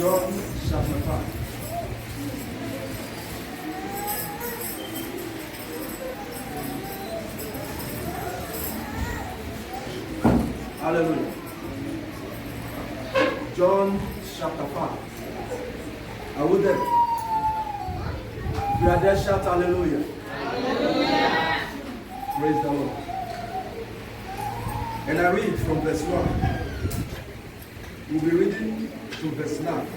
John chapter 5. Hallelujah. John chapter 5. Are we there? If you are there, shout hallelujah. Hallelujah. Praise the Lord. And I read from verse 1. We'll be reading to verse 9.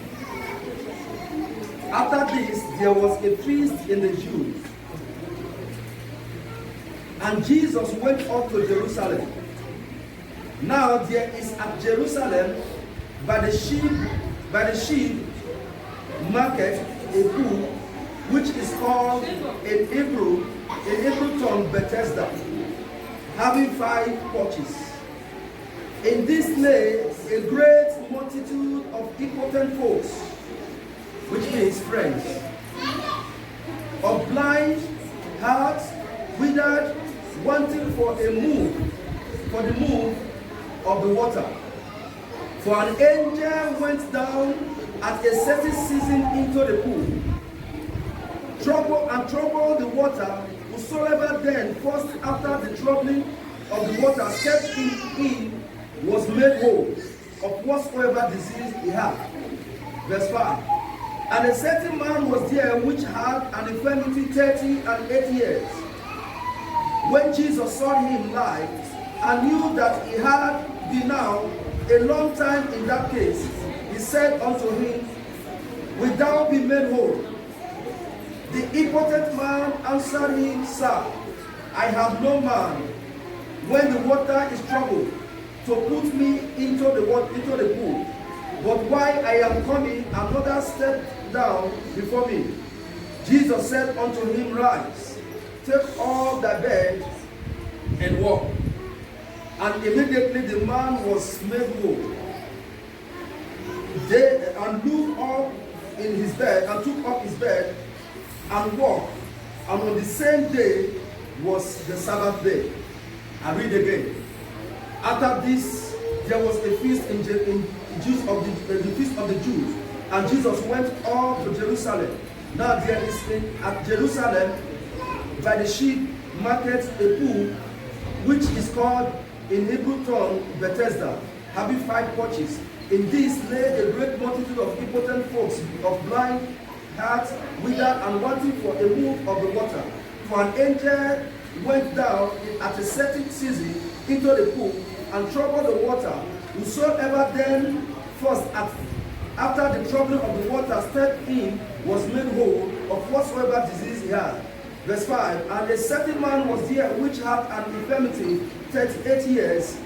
After this, there was a feast in the Jews. And Jesus went up to Jerusalem. Now there is at Jerusalem by the sheep market a pool which is called in Hebrew tongue Bethesda, having 5 porches. In this lay a great multitude of impotent folks, which means friends, of blind, hearts, withered, wanting for the move of the water. For an angel went down at a certain season into the pool, troubled the water. Whosoever then first after the troubling of the water stepped in was made whole of whatsoever disease he had. Verse 5. And a certain man was there which had an infirmity 38 years. When Jesus saw him lie, and knew that he had been now a long time in that case, he said unto him, Wilt thou be made whole? The impotent man answered him, Sir, I have no man, when the water is troubled, to put me into the pool. But while I am coming, another stepped down before me. Jesus said unto him, Rise, take up thy bed, and walk. And immediately the man was made whole. And looked up in his bed, and took up his bed, and walked. And on the same day was the Sabbath day. I read again. After this, there was a feast the feast of the Jews, and Jesus went up to Jerusalem. Now there is at Jerusalem by the sheep market a pool, which is called in Hebrew tongue Bethesda, having 5 porches. In this lay a great multitude of impotent folks, of blind, hearts, withered, and wanting for a move of the water. For an angel went down at a certain season into the pool and troubled the water. Whosoever then first after the troubling of the water stepped in was made whole of whatsoever disease he had. Verse 5. And a certain man was there which had an infirmity 38 years.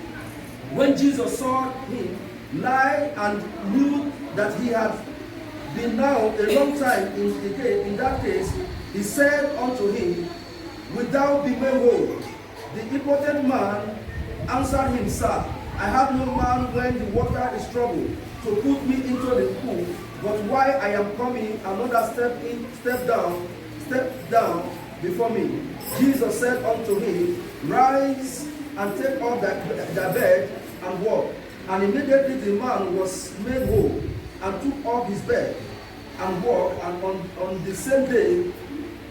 When Jesus saw him lie and knew that he had been now a long time in that case, he said unto him, Wilt thou be made whole? The impotent man answered him, Sir, I have no man when the water is troubled to put me into the pool, but while I am coming, another step down before me. Jesus said unto him, Rise and take up thy bed and walk. And immediately the man was made whole, and took up his bed and walked, and on the same day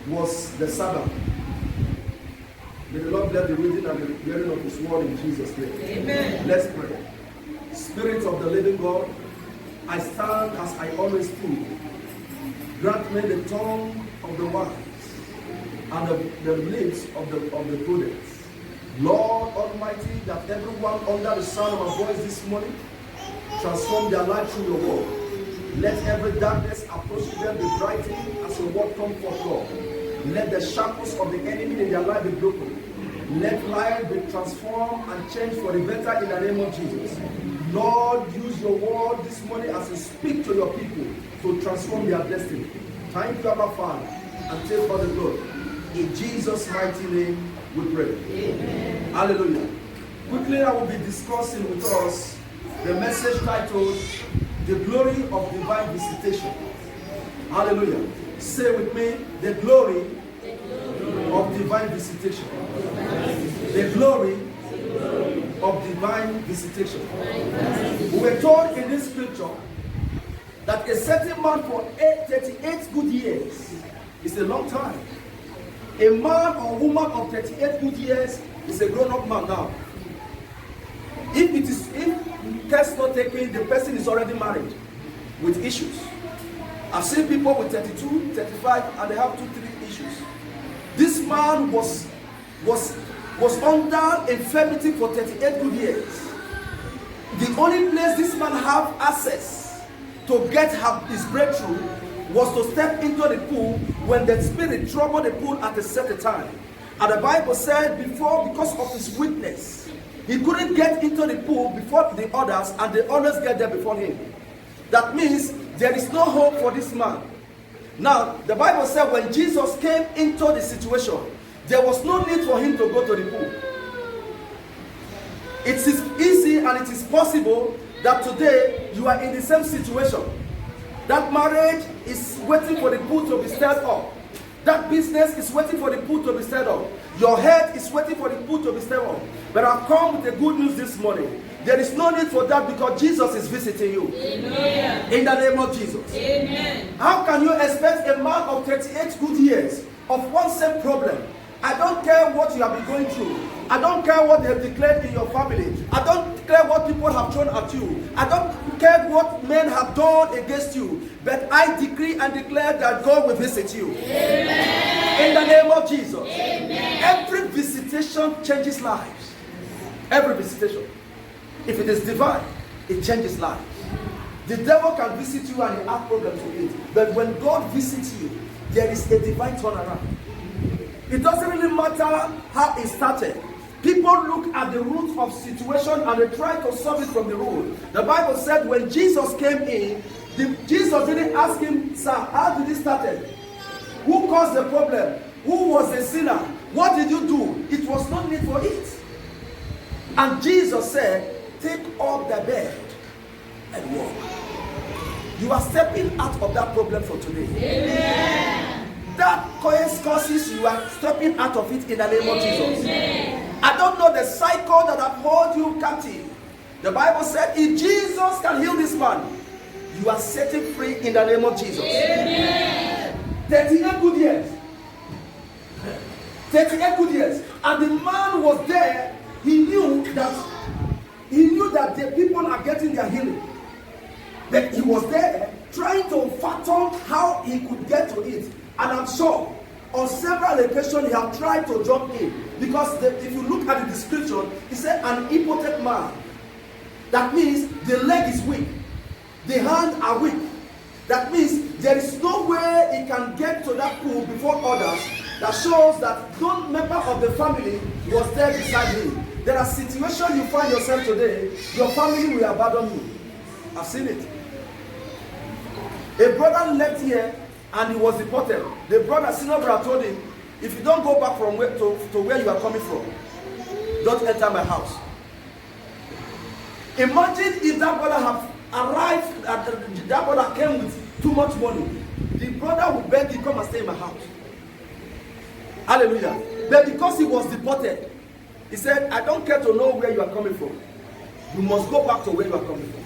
was the Sabbath. May the Lord bless the reading and the hearing of his word in Jesus' name. Amen. Let's pray. Spirit of the living God, I stand as I always do. Grant me the tongue of the wise and the lips of the prudent. Lord Almighty, that everyone under the sound of my voice this morning transform their life through your word. Let every darkness approaching them be brightened as your word come forth, Lord. Let the shackles of the enemy in their life be broken. Let life be transformed and changed for the better in the name of Jesus. Lord, use your word this morning as you speak to your people to transform their destiny. Thank you, Abba Father, and take all the glory. In Jesus' mighty name we pray. Amen. Hallelujah. Quickly, I will be discussing with us the message titled, The Glory of Divine Visitation. Hallelujah. Say with me, the glory of divine visitation. The glory of divine visitation. We were told in this scripture that a certain man for 38 good years is a long time. A man or woman of 38 good years is a grown-up man now. If test not taken, the person is already married with issues. I've seen people with 32, 35, and they have 2-3 issues. This man was under infirmity for 38 good years. The only place this man have access to get his breakthrough was to step into the pool when the spirit troubled the pool at a certain time. And the Bible said because of his weakness, he couldn't get into the pool before the others, and they always get there before him. That means there is no hope for this man. Now, the Bible said when Jesus came into the situation, there was no need for him to go to the pool. It is easy and it is possible that today you are in the same situation. That marriage is waiting for the pool to be stirred up. That business is waiting for the pool to be stirred up. Your head is waiting for the pool to be stirred up. But I've come with the good news this morning. There is no need for that because Jesus is visiting you. Amen. In the name of Jesus. Amen. How can you expect a man of 38 good years of one same problem? I don't care what you have been going through. I don't care what they have declared in your family. I don't care what people have thrown at you. I don't care what men have done against you. But I decree and declare that God will visit you. Amen. In the name of Jesus. Amen. Every visitation changes lives. Every visitation. If it is divine, it changes lives. The devil can visit you and he has problems with it. But when God visits you, there is a divine turnaround. It doesn't really matter how it started. People look at the root of situation and they try to solve it from the root. The Bible said when Jesus came in, Jesus didn't ask him, sir, how did it start? Who caused the problem? Who was the sinner? What did you do? It was no need for it. And Jesus said, take up the bed and walk. You are stepping out of that problem for today. Amen. That causes you are stepping out of it in the name of Jesus. Amen. I don't know the cycle that have hold you captive. The Bible said if Jesus can heal this man, you are setting free in the name of Jesus. Amen. 38 good years. 38 good years. And the man was there. He knew that the people are getting their healing. But he was there trying to fathom how he could get to it. And I'm sure on several occasions he have tried to jump in. Because if you look at the description, he said an impotent man. That means the leg is weak. The hands are weak. That means there is no way he can get to that pool before others. That shows that no member of the family was there beside him. There are situations you find yourself today, your family will abandon you. I've seen it. A brother left here and he was deported. The senior brother told him, if you don't go back from where to where you are coming from, don't enter my house. Imagine if that brother have arrived, that brother came with too much money. The brother would beg him, come and stay in my house. Hallelujah. But because he was deported, he said, I don't care to know where you are coming from. You must go back to where you are coming from.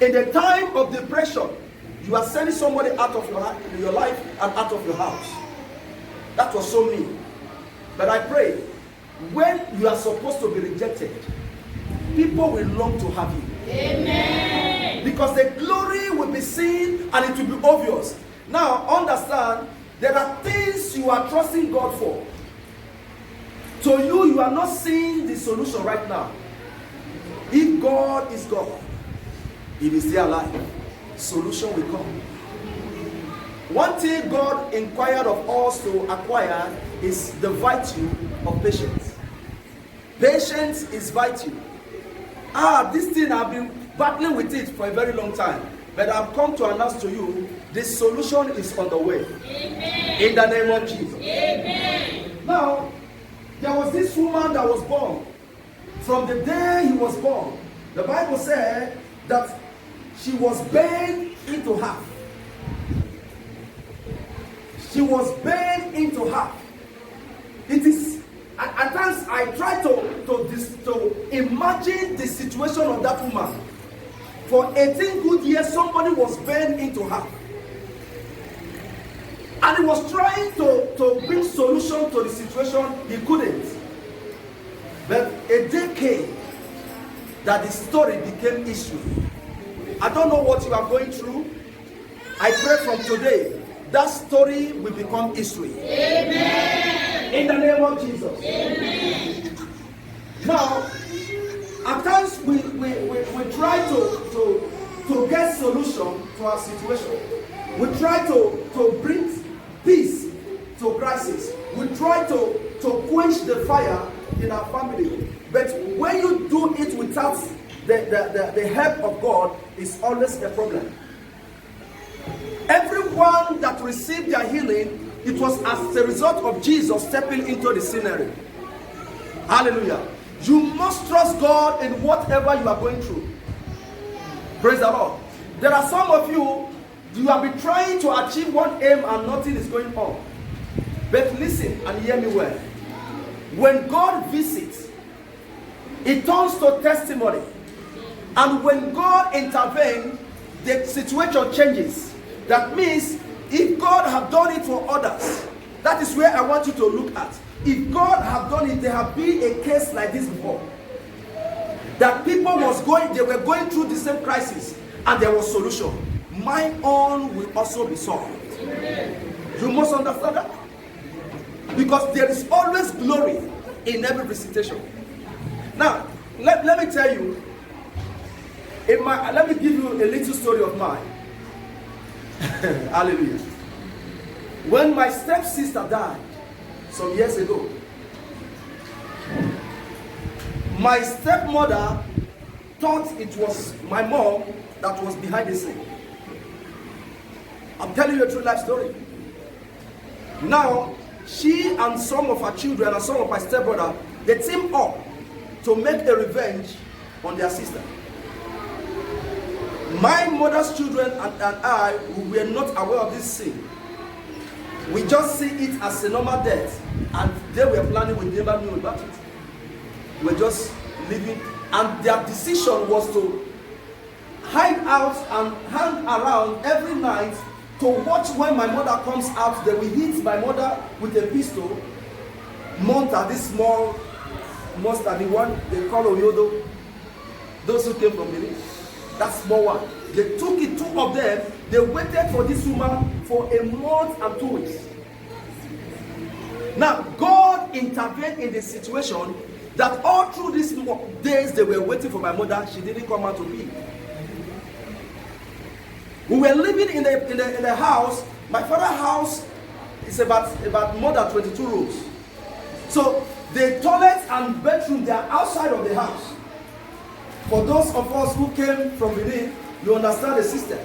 In the time of depression, you are sending somebody out of your life and out of your house. That was so mean. But I pray, when you are supposed to be rejected, people will long to have you. Amen. Because the glory will be seen and it will be obvious. Now, understand, there are things you are trusting God for. To you, you are not seeing the solution right now. If God is God, if He's still alive, solution will come. One thing God inquired of us to acquire is the virtue of patience. Patience is virtue. This thing I've been battling with it for a very long time. But I've come to announce to you, the solution is on the way. Amen. In the name of Jesus. Amen. Now, there was this woman that was born. From the day he was born, the Bible said that she was bent into half. She was bent into half. It is, at times I try to imagine the situation of that woman. For 18 good years, somebody was burned into her. And he was trying to bring solution to the situation. He couldn't. But a day came that the story became issue. I don't know what you are going through. I pray from today, that story will become history. Amen. In the name of Jesus. Amen. Now, at times we try to get solution to our situation. We try to bring peace to crisis. We try to quench the fire in our family. But when you do it without the help of God, it's always a problem. Everyone that received their healing, it was as a result of Jesus stepping into the scenery. Hallelujah. You must trust God in whatever you are going through. Praise the Lord. There are some of you have been trying to achieve one aim and nothing is going on. But listen and hear me well. When God visits, it turns to testimony. And when God intervenes, the situation changes. That means if God have done it for others, that is where I want you to look at. If God have done it, there have been a case like this before. That people they were going through the same crisis and there was solution. My own will also be solved. You must understand that. Because there is always glory in every visitation. Now, let me tell you, let me give you a little story of mine. Hallelujah. When my stepsister died some years ago, my stepmother thought it was my mom that was behind the scene. I'm telling you a true life story. Now, she and some of her children and some of my stepbrother, they teamed up to make a revenge on their sister. My mother's children and I, who were not aware of this scene, we just see it as a normal death, and they were planning, we never knew about it. We were just living, and their decision was to hide out and hang around every night to watch when my mother comes out. They will hit my mother with a pistol, Monta, this small monster, the one they call Oyodo, those who came from Benin, that small one. They took it, two of them, they waited for this woman for a month and 2 weeks. Now, God intervened in the situation that all through these days they were waiting for my mother, she didn't come out to be. We were living in the house. My father's house is about more than 22 rooms. So the toilet and bedroom, they are outside of the house. For those of us who came from Benin, you understand the system.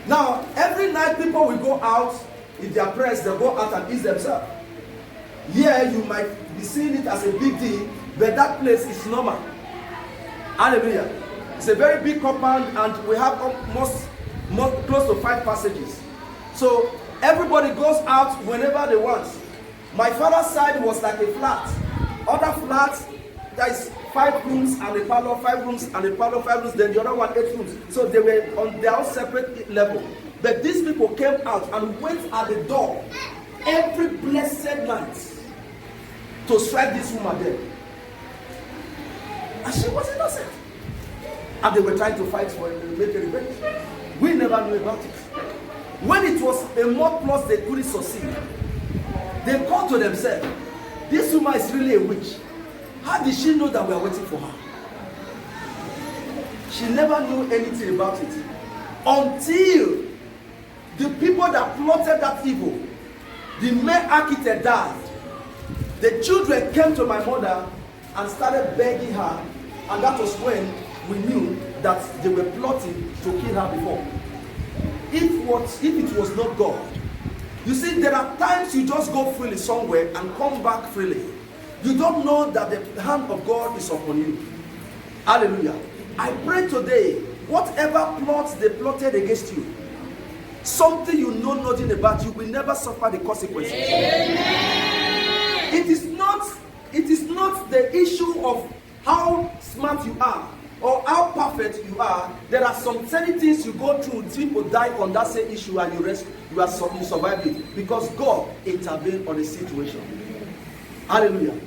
Now, every night people will go out. If they are pressed, they go out and ease themselves. Here, you might be seeing it as a big deal, but that place is normal. Hallelujah. It's a very big compound, and we have almost close to 5 passages. So everybody goes out whenever they want. My father's side was like a flat. Other flats, there is 5 rooms and a parlor, 5 rooms and a parlor, 5 rooms, then the other one 8 rooms. So they were on their own separate level. But these people came out and went at the door every blessed night to strike this woman dead. And she was innocent. And they were trying to fight for it, make a revenge. We never knew about it. When it was a month plus they couldn't succeed, they called to themselves, this woman is really a witch. How did she know that we are waiting for her? She never knew anything about it. Until the people that plotted that evil, the main architect died. The children came to my mother and started begging her, and that was when we knew that they were plotting to kill her before. If it was not God. You see, there are times you just go freely somewhere and come back freely. You don't know that the hand of God is upon you. Hallelujah. I pray today, whatever plots they plotted against you, something you know nothing about, you will never suffer the consequences. Amen. It is not the issue of how smart you are or how perfect you are, there are some certain things you go through. People die on that same issue and you survive it because God intervened on the situation. Hallelujah.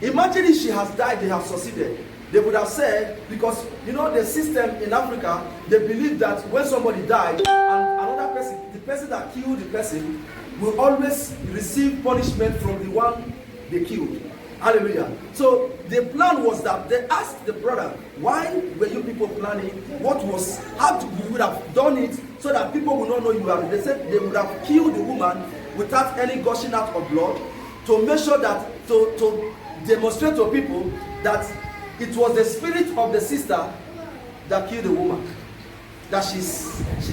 Imagine if she has died, they have succeeded. They would have said, because you know the system in Africa, they believe that when somebody died and another person, the person that killed the person, will always receive punishment from the one they killed. Hallelujah. So the plan was that they asked the brother, why were you people planning? How you would have done it so that people would not know you are. They said they would have killed the woman without any gushing out of blood to make sure that, to demonstrate to people that it was the spirit of the sister that killed the woman. That she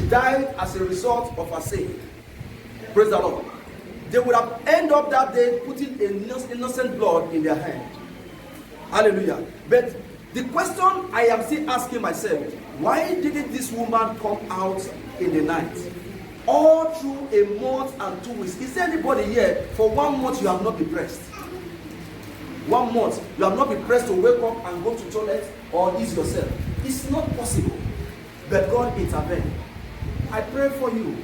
died as a result of her sin. Praise the Lord. They would have ended up that day putting innocent blood in their hand. Hallelujah. But the question I am still asking myself, why didn't this woman come out in the night? All through a month and 2 weeks. Is there anybody here for 1 month you have not been pressed? 1 month you have not been pressed to wake up and go to toilet or ease yourself. It's not possible. But God intervened. I pray for you.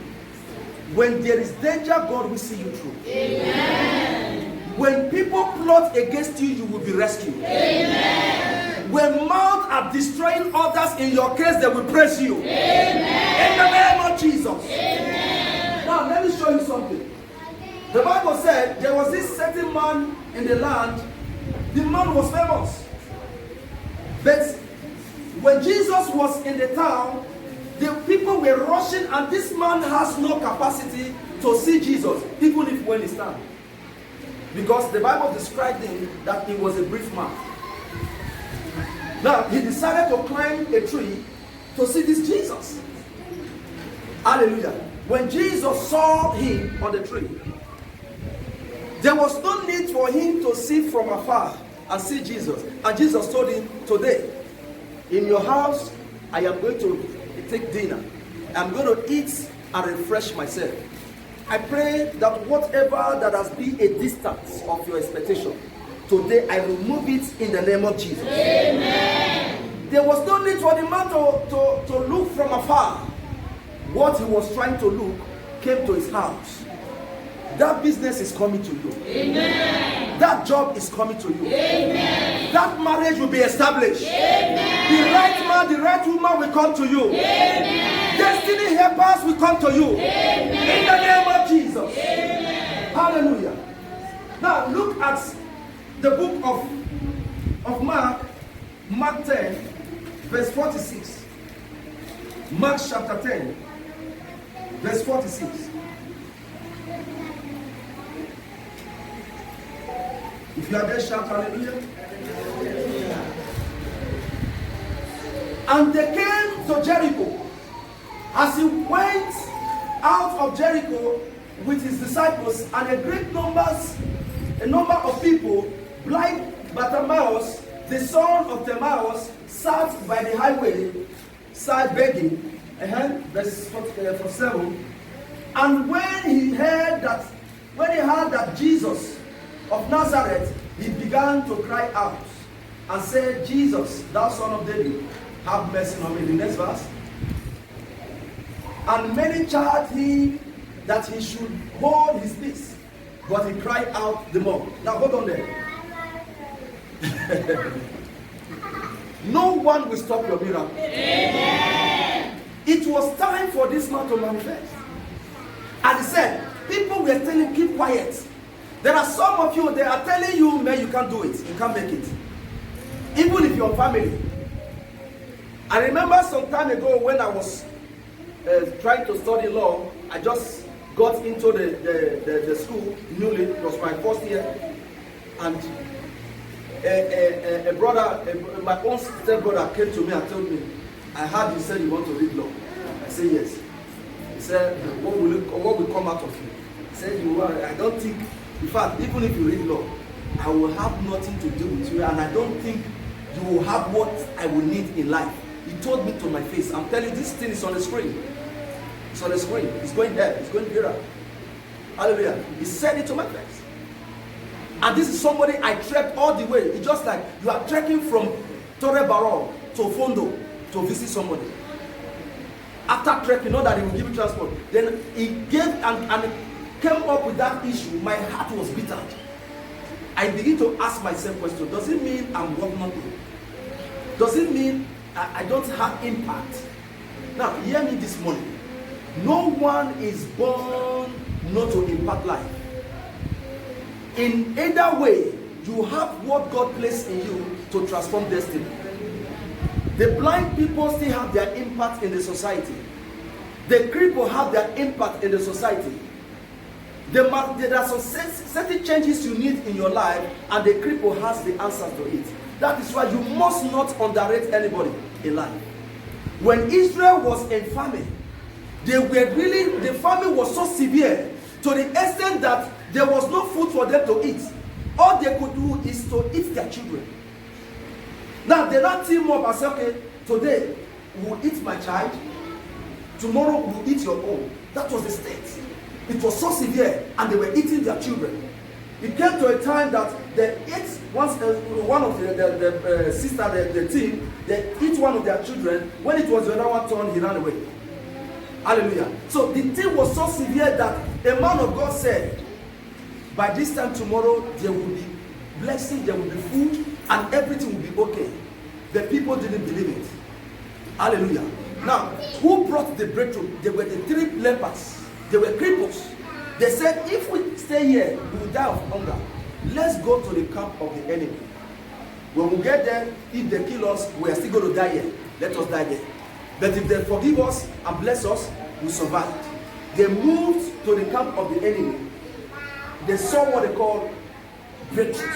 When there is danger, God will see you through. Amen. When people plot against you, you will be rescued. Amen. When mouths are destroying others in your case, they will praise you. Amen. In the name of Jesus. Amen. Now let me show you something. The Bible said there was this certain man in the land. The man was famous. But when Jesus was in the town, the people were rushing, and this man has no capacity to see Jesus, even if when he stands. Because the Bible described him that he was a brief man. Now, he decided to climb a tree to see this Jesus. Hallelujah. When Jesus saw him on the tree, there was no need for him to see from afar and see Jesus. And Jesus told him, today, in your house, I am going to take dinner. I'm going to eat and refresh myself. I pray that whatever that has been a distance of your expectation, today I remove it in the name of Jesus. Amen. There was no need for the man to look from afar. What he was trying to look came to his house. That business is coming to you. Amen. That job is coming to you. Amen. That marriage will be established. Amen. The right man, the right woman will come to you. Amen. Destiny helpers will come to you. Amen. In the name of Jesus. Amen. Hallelujah. Now look at the book of Mark 10, verse 46. Mark chapter 10, verse 46. If you are there, shout hallelujah. And they came to Jericho. As he went out of Jericho with his disciples and a number of people, blind Bartimaeus, the son of Timaeus, sat by the highway, sat begging. Verse 47. And when he heard that Jesus of Nazareth, he began to cry out and said, Jesus, thou son of David, have mercy on me. The next verse. And many charged him that he should hold his peace, but he cried out the more. Now hold on there. No one will stop your miracle. Amen. It was time for this man to manifest. And he said, people were telling him, keep quiet. There are some of you, they are telling you, man, you can't do it. You can't make it. Even if you're family. I remember some time ago when I was trying to study law, I just got into the school newly. It was my first year. And a brother, my own step brother came to me and told me, I heard you said you want to read law. I said yes. He said, what will come out of you? He said, I don't think, in fact, even if you read law, I will have nothing to do with you, and I don't think you will have what I will need in life. He told me to my face. I'm telling you, this thing is on the screen. It's on the screen. It's going there. It's going here. Hallelujah. He said it to my face. And this is somebody I trekked all the way. It's just like you are trekking from Torre Barrow to Fondo to visit somebody. After trekking, not that he will give you transport. Then he gave and came up with that issue. My heart was bitter. I begin to ask myself question. Does it mean I'm worth nothing? Does it mean I don't have impact? Now, hear me this morning. No one is born not to impact life. In either way, you have what God placed in you to transform destiny. The blind people still have their impact in the society. The cripple have their impact in the society. There are some certain changes you need in your life, and the cripple has the answer to it. That is why you must not underrate anybody in life. When Israel was in famine, the famine was so severe to the extent that there was no food for them to eat. All they could do is to eat their children. Now they don't team up and say, okay, today we will eat my child, tomorrow we will eat your own. That was the state. It was so severe, and they were eating their children. It came to a time that they ate one of the sister, the team, they eat one of their children. When it was the other one turn, he ran away. Hallelujah. So the thing was so severe that a man of God said, by this time tomorrow, there will be blessing, there will be food, and everything will be okay. The people didn't believe it. Hallelujah. Now, who brought the breakthrough? They were the 3 lepers. They were cripples. They said, if we stay here, we will die of hunger. Let's go to the camp of the enemy. When we get there, if they kill us, we are still going to die here. Let us die there. But if they forgive us and bless us, we survive. They moved to the camp of the enemy. They saw what they call breakthrough.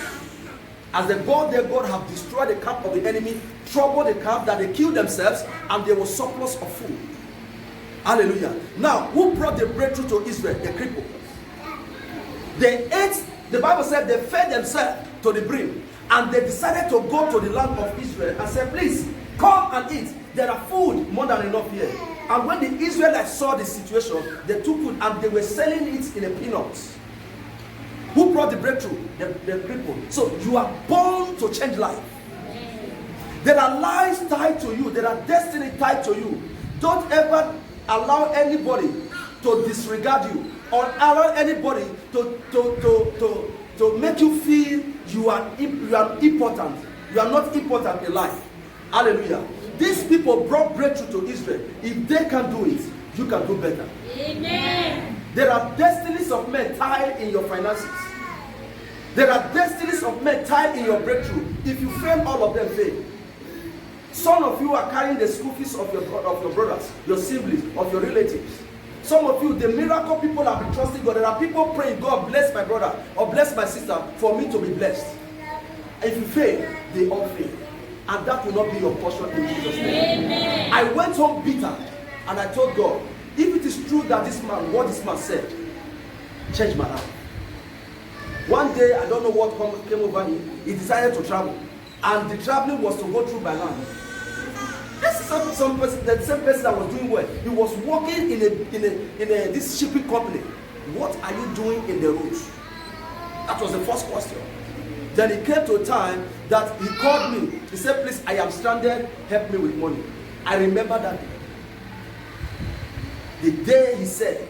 As the God, their God, have destroyed the camp of the enemy, troubled the camp, that they killed themselves, and there was surplus of food. Hallelujah. Now, who brought the breakthrough to Israel? The cripple. They ate, the Bible said they fed themselves to the brim, and they decided to go to the land of Israel and said, please, come and eat. There are food more than enough here. And when the Israelites saw the situation, they took food and they were selling it in a peanuts. Who brought the breakthrough? The cripple. So you are born to change life. There are lives tied to you. There are destiny tied to you. Don't ever allow anybody to disregard you, or allow anybody to make you feel you are important. You are not important in life. Hallelujah. These people brought breakthrough to Israel. If they can do it, you can do better. Amen. There are destinies of men tied in your finances. There are destinies of men tied in your breakthrough. If you fail, all of them fail. Some of you are carrying the school fees of your brothers, your siblings, of your relatives. Some of you, the miracle people have been trusting God. There are people praying, God bless my brother or bless my sister for me to be blessed. If you fail, they all fail. And that will not be your portion in Jesus' name. Amen. I went home bitter and I told God, if it is true that what this man said, change my life. One day, I don't know what came over him, he decided to travel. And the traveling was to go through by land. This is the same person that was doing well. He was working in this shipping company. What are you doing in the roads? That was the first question. Then it came to a time that he called me. He said, please, I am stranded, help me with money. I remember that day. The day he said,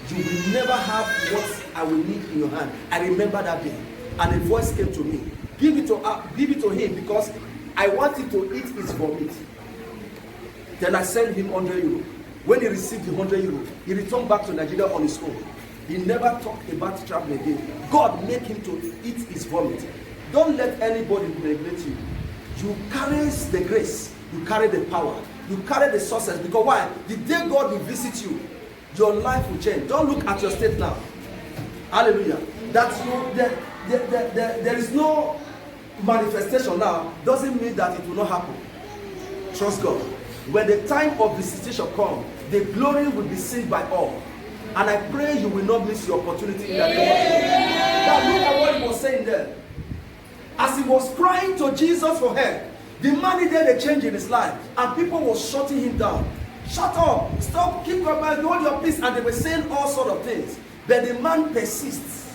you will never have what I will need in your hand. I remember that day. And a voice came to me. Give it to him because I want him to eat his vomit. Then I sent him 100 euro. When he received the 100 euro, he returned back to Nigeria on his own. He never talked about traveling again. God made him to eat his vomit. Don't let anybody neglect you. You carry the grace. You carry the power. You carry the success. Because why? The day God will visit you, your life will change. Don't look at your state now. Hallelujah. There is no manifestation now. Doesn't mean that it will not happen. Trust God. When the time of visitation comes, the glory will be seen by all. And I pray you will not miss your opportunity in the name of Jesus. Now look at what he was saying there. As he was crying to Jesus for help, the man needed a change in his life, and people were shutting him down. Shut up, stop, keep your mind, hold your peace, and they were saying all sorts of things. But the man persists.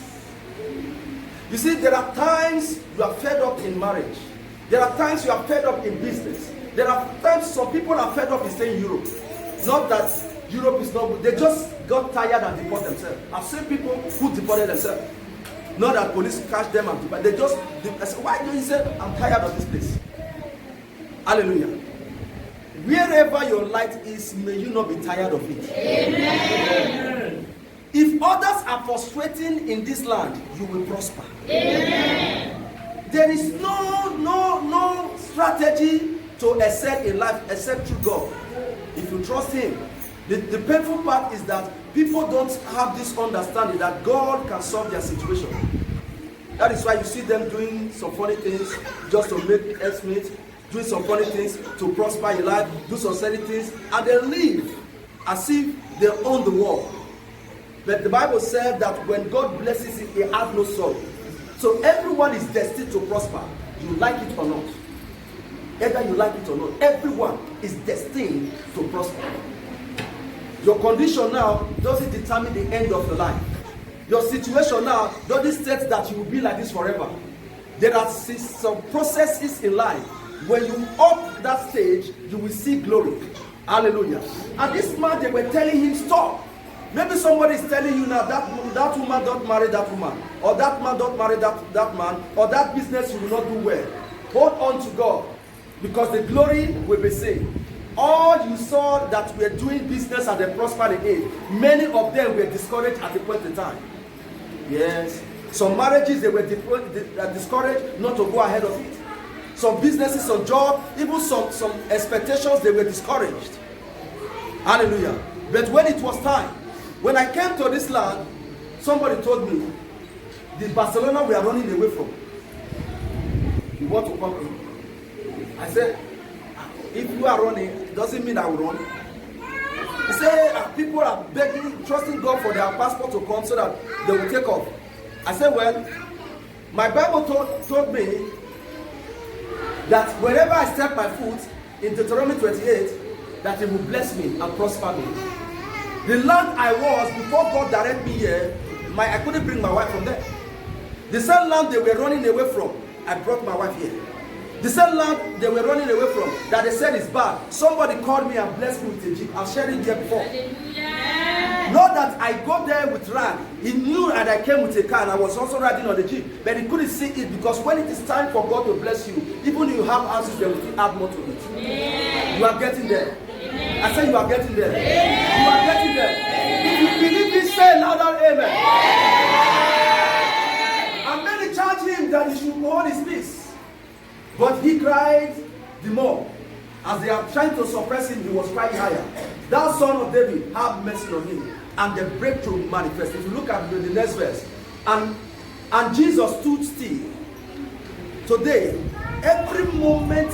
You see, there are times you are fed up in marriage. There are times you are fed up in business. There are times some people are fed up in staying in Europe. Not that Europe is not good. They just got tired and deported themselves. I've seen people who deported themselves. Not that police catch them and deport. They just, I said, why do you say, I'm tired of this place? Hallelujah. Wherever your light is, may you not be tired of it. Amen. If others are frustrating in this land, you will prosper. Amen. There is no strategy to excel in life except through God. If you trust Him. The painful part is that people don't have this understanding that God can solve their situation. That is why you see them doing some funny things just to make ends meet, doing some funny things to prosper in life, do some silly things, and they live as if they own the world. But the Bible said that when God blesses it, He has no sorrow. So everyone is destined to prosper. You like it or not. Either you like it or not, everyone is destined to prosper. Your condition now doesn't determine the end of your life. Your situation now doesn't state that you will be like this forever. There are some processes in life. When you up that stage, you will see glory. Hallelujah. And this man, they were telling him, stop. Maybe somebody is telling you now that woman don't marry that woman, or that man don't marry that man, or that business you will not do well. Hold on to God, because the glory will be seen. All you saw that were doing business and they prospered again, many of them were discouraged at a point in time. Yes. Some marriages, they were discouraged not to go ahead of it. Some businesses, some jobs, even some expectations, they were discouraged. Hallelujah. But when it was time, when I came to this land, somebody told me, the Barcelona we are running away from, you want to come in? I said, if you are running, it doesn't mean I will run. He said, people are begging, trusting God for their passport to come so that they will take off. I said, well, my Bible told me that wherever I step my foot, in Deuteronomy 28, that He will bless me and prosper me. The land I was, before God directed me here, I couldn't bring my wife from there. The same land they were running away from, I brought my wife here. The same land they were running away from, that they said is bad, somebody called me and blessed me with a jeep. I've shared it here before. Not that I go there with rag. He knew that I came with a car and I was also riding on the jeep. But he couldn't see it, because when it is time for God to bless you, even if you have houses, they will still add more to it. Yeah. You are getting there. Yeah. I said you are getting there. Yeah. You are getting there. Yeah. If you believe it, say louder amen. Yeah. And many charged him that he should hold his peace. But he cried the more. As they are trying to suppress him, he was crying higher. Thou son of David, have mercy on him. And the breakthrough manifest. If you look at the next verse. And Jesus stood still. Today, every moment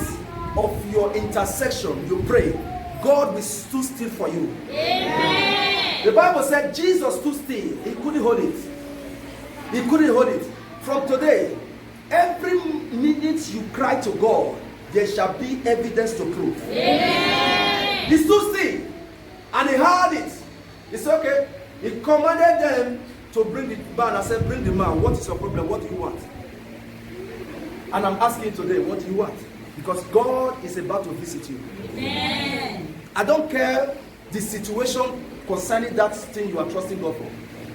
of your intercession, you pray, God will stood still for you. Amen. The Bible said Jesus stood still. He couldn't hold it. He couldn't hold it. From today, every minute you cry to God, there shall be evidence to prove. Amen. He stood still and he heard it. It's okay. He commanded them to bring the man. I said, bring the man. What is your problem? What do you want? And I'm asking today, what do you want? Because God is about to visit you. Amen. I don't care the situation concerning that thing you are trusting God for.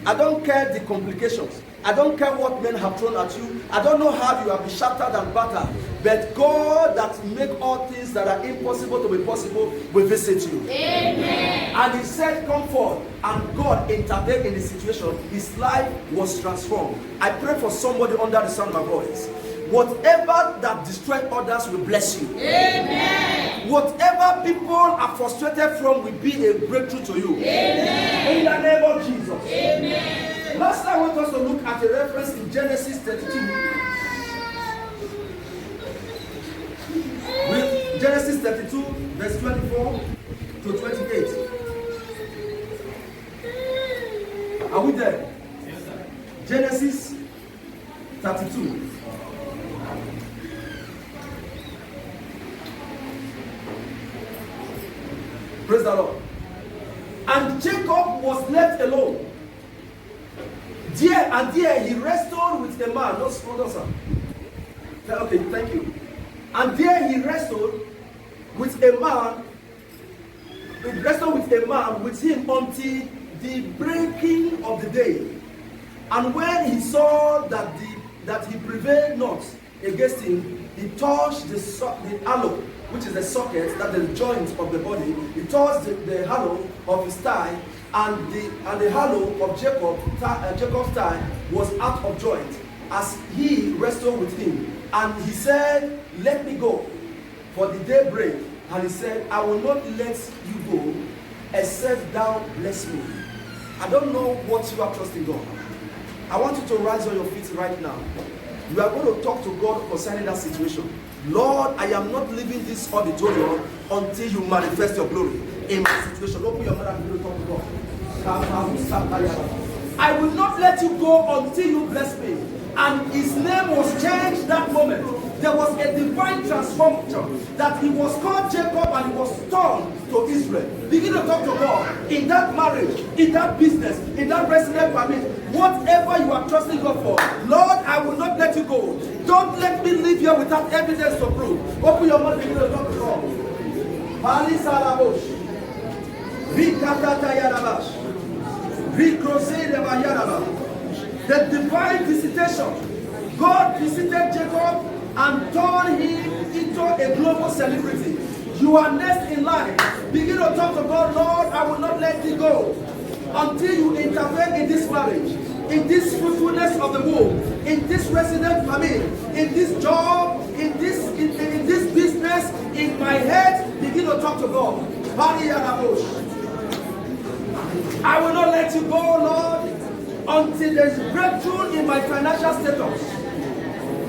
I don't care the complications. I don't care what men have thrown at you. I don't know how you have been shattered and battered. But God that make all things that are impossible to be possible will visit you. Amen. And he said, come forth. And God intervened in the situation. His life was transformed. I pray for somebody under the sound of my voice. Whatever that destroys others will bless you. Amen. Whatever people are frustrated from will be a breakthrough to you. Amen. In the name of Jesus. Amen. Last I want us to look at a reference in Genesis 32. With Genesis 32, verse 24 to 28. Are we there? Yes, sir. Genesis 32. Praise the Lord. And Jacob was left alone. There he wrestled with a man. Hold on, sir. Okay, thank you. And there he wrestled with a man. He wrestled with a man with him until the breaking of the day. And when he saw that he prevailed not against him, he touched the aloe, which is the socket, that is the joint of the body. He touched the hollow of his thigh, and the hollow of Jacob's thigh was out of joint, as he wrestled with him. And he said, "Let me go, for the day break." And he said, "I will not let you go, except thou bless me." I don't know what you are trusting God. I want you to rise on your feet right now. You are going to talk to God concerning that situation. Lord, I am not leaving this auditorium until you manifest your glory in my situation. Open your mouth and begin to talk to God. I will not let you go until you bless me. And his name was changed that moment. There was a divine transformation, that he was called Jacob and he was turned to Israel. Begin to talk to God in that marriage, in that business, in that resident permit, whatever you are trusting God for. Lord, I will not let you go. Don't let me leave here without evidence to prove. Open your mouth and begin to talk to God. Pali Salabosh, Rikatata Yarabash, Rikrose Yaraba. The divine visitation. God visited Jacob and turned him into a global celebrity. You are next in line. Begin to talk to God. Lord, I will not let you go until you intervene in this marriage, in this fruitfulness of the womb, in this resident permit, in this job, in this business, in my head. Begin to talk to God. I will not let you go, Lord, until there is breakthrough in my financial status.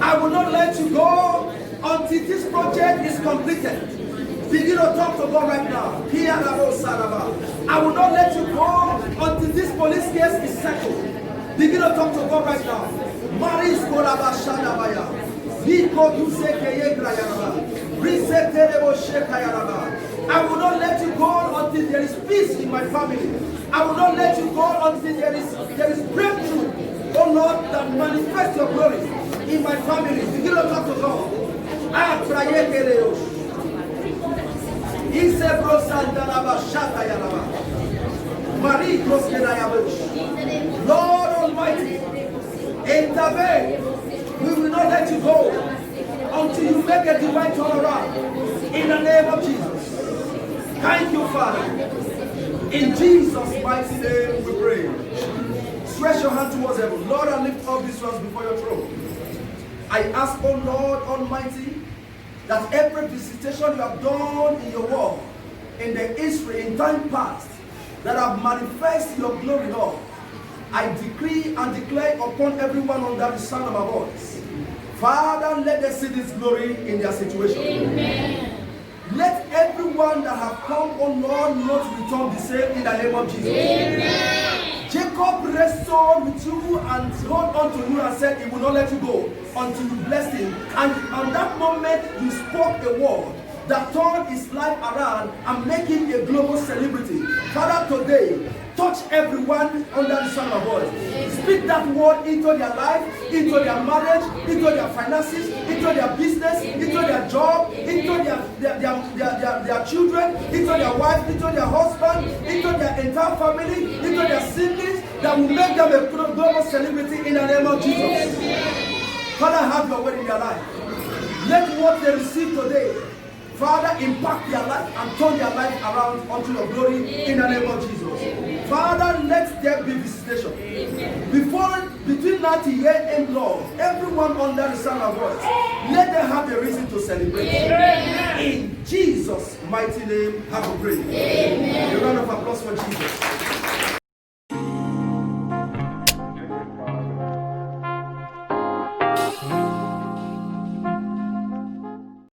I will not let you go until this project is completed. Begin to talk to God right now. I will not let you go until this police case is settled. Begin to talk to God right now. Maris Korabashanabaya. I will not let you go until there is peace in my family. I will not let you go until there is breakthrough. Oh Lord, that manifest your glory in my family. Begin to talk to God. Lord Almighty, intervene. We will not let you go until you make a divine turnaround. In the name of Jesus. Thank you, Father. In Jesus' mighty name we pray. Stretch your hand towards heaven. Lord, I lift up these ones before your throne. I ask, oh Lord Almighty, that every visitation you have done in your world, in the history, in time past, that have manifested your glory, Lord, I decree and declare upon everyone under the sound of my voice. Father, let them see this glory in their situation. Amen. Let everyone that have come, oh Lord, not return the same in the name of Jesus. Amen. Jacob wrestled with you and held on to you and said he will not let you go until you blessed him. And on that moment, you spoke a word that turned his life around and make him a global celebrity. Father, today, touch everyone under the sound of voice. Speak that word into their life, into their marriage, into their finances, into their business, into their job, into their children, into their wife, into their husband, into their entire family, into their siblings, that will make them a global celebrity in the name of Jesus. Father, have your way in their life. Let what they receive today, Father, impact their life and turn their life around unto your glory in the name of Jesus. Father, let there be visitation. Between 90 years and Lord, everyone under the sound of voice, let them have a reason to celebrate. In Jesus' mighty name, have a praise. A round of applause for Jesus.